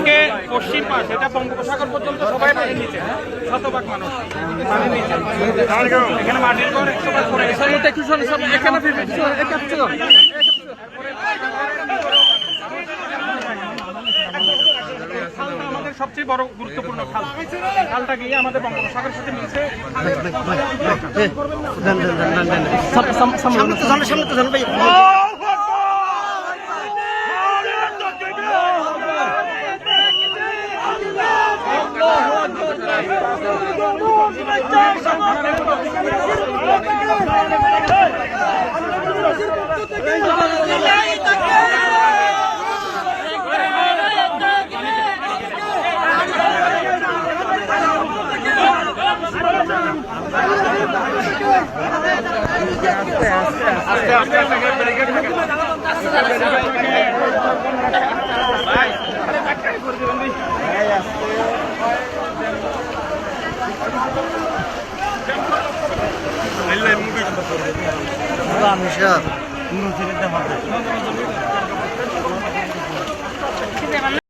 থেকে পশ্চিম পাশ এটা বঙ্গোপসাগর পর্যন্ত সবাই পানির নিচে, শতভাগ মানুষ পানির নিচে। এখানে মাটির ঘর 100 করে গেছে। আমাদের সবচেয়ে বড় গুরুত্বপূর্ণ খাল, খালটা গিয়ে আমাদের বঙ্গোপসাগরের সাথে মিলছে। আমি